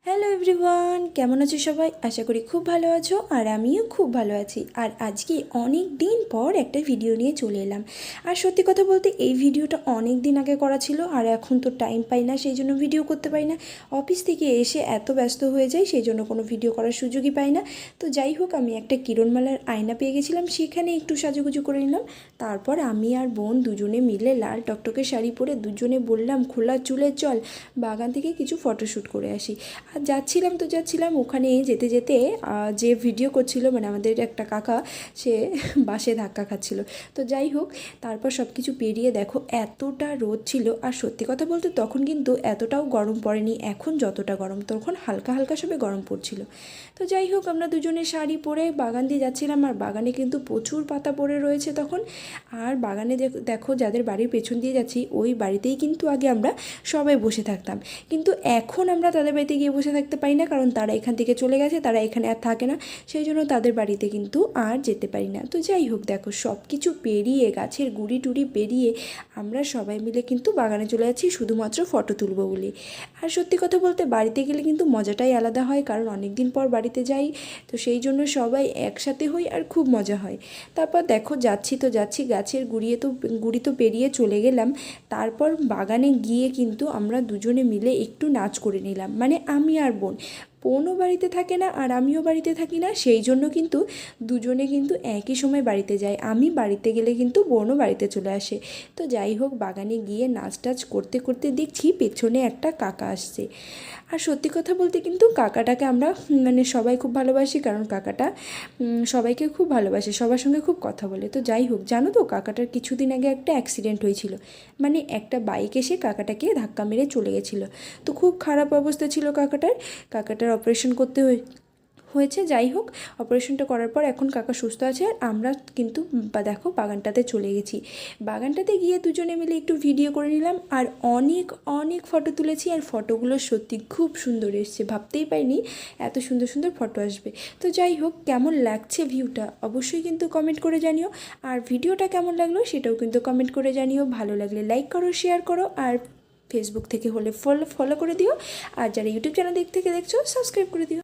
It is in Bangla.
হ্যালো এভরিওয়ান, কেমন আছো সবাই? আশা করি খুব ভালো আছো আর আমিও খুব ভালো আছি। আর আজকে অনেক দিন পর একটা ভিডিও নিয়ে চলে এলাম। আর সত্যি কথা বলতে এই ভিডিওটা অনেক দিন আগে করা ছিল, আর এখন তো টাইম পাই না, সেই জন্য ভিডিও করতে পারি না। অফিস থেকে এসে এত ব্যস্ত হয়ে যাই, সেই জন্য কোনো ভিডিও করার সুযোগই পাই না। তো যাই হোক, আমি একটা কিরণমালার আয়না পেয়ে গেছিলাম, সেখানে একটু সাজুগুজু করে নিলাম। তারপর আমি আর বোন দুজনে মিলে লাল টকটকে শাড়ি পরে দুজনে বললাম খোলা চুলে চল বাগান থেকে কিছু ফটোশ্যুট করে আসি। আর যাচ্ছিলাম ওখানে যেতে যেতে যে ভিডিও করছিল, মানে আমাদের একটা কাকা, সে বাসে ধাক্কা খাচ্ছিল। তো যাই হোক, তারপর সব কিছু পেরিয়ে দেখো এতটা রোদ ছিল। আর সত্যি কথা বলতে তখন কিন্তু এতটাও গরম পড়েনি, এখন যতটা গরম তখন হালকা হালকা সবে গরম পড়ছিল। তো যাই হোক, আমরা দুজনে শাড়ি পরে বাগান দিয়ে যাচ্ছিলাম, আর বাগানে কিন্তু প্রচুর পাতা পড়ে রয়েছে তখন। আর বাগানে দেখো যাদের বাড়ির পেছন দিয়ে যাচ্ছি ওই বাড়িতেই কিন্তু আগে আমরা সবাই বসে থাকতাম, কিন্তু এখন আমরা তাদের বাড়িতে গিয়ে বসে থাকতে পারি না, কারণ তারা এখান থেকে চলে গেছে, তারা এখানে আর থাকে না, সেই জন্য তাদের বাড়িতে কিন্তু আর যেতে পারি না। তো যাই হোক, দেখো সব কিছু পেরিয়ে গাছের গুড়ি টুড়ি পেরিয়ে আমরা সবাই মিলে কিন্তু বাগানে চলে যাচ্ছি শুধুমাত্র ফটো তুলবো বলে। আর সত্যি কথা বলতে বাড়িতে গেলে কিন্তু মজাটাই আলাদা হয়, কারণ অনেক দিন পর বাড়িতে যাই, তো সেই জন্য সবাই একসাথে হই আর খুব মজা হয়। তারপর দেখো যাচ্ছি গাছের গুড়ি তো পেরিয়ে চলে গেলাম। তারপর বাগানে গিয়ে কিন্তু আমরা দুজনে মিলে একটু নাচ করে নিলাম, মানে আমি আর বোনও বাড়িতে থাকে না আর আমিও বাড়িতে থাকি না, সেই জন্য কিন্তু দুজনে কিন্তু একই সময় বাড়িতে যাই। আমি বাড়িতে গেলে কিন্তু বোনও বাড়িতে চলে আসে। তো যাই হোক, বাগানে গিয়ে নাচ টাচ করতে করতে দেখছি পেছনে একটা কাকা আসছে। আর সত্যি কথা বলতে কিন্তু কাকাটাকে আমরা মানে সবাই খুব ভালোবাসি, কারণ কাকাটা সবাইকে খুব ভালোবাসে, সবার সঙ্গে খুব কথা বলে। তো যাই হোক, জানো তো কাকাটার কিছুদিন আগে একটা অ্যাক্সিডেন্ট হয়েছিল, মানে একটা বাইক এসে কাকাটাকে ধাক্কা মেরে চলে গেছিলো। তো খুব খারাপ অবস্থা ছিল কাকাটার অপারেশন করতে হয়েছে। যাই হোক, অপারেশনটা করার পর এখন কাকা সুস্থ আছে। আর আমরা কিন্তু দেখো বাগানটাতে চলে গেছি। বাগানটাতে গিয়ে দুজনে মিলে একটু ভিডিও করে নিলাম, আর অনেক অনেক ফটো তুলেছি। আর ফটোগুলো সত্যি খুব সুন্দর এসছে, ভাবতেই পারিনি এত সুন্দর সুন্দর ফটো আসবে। তো যাই হোক, কেমন লাগছে ভিউটা অবশ্যই কিন্তু কমেন্ট করে জানিও, আর ভিডিওটা কেমন লাগলো সেটাও কিন্তু কমেন্ট করে জানিও। ভালো লাগলে লাইক করো, শেয়ার করো, আর ফেসবুক থেকে হলে ফলো করে দিও, আর যারা ইউটিউব চ্যানেল থেকে দেখছো সাবস্ক্রাইব করে দিও।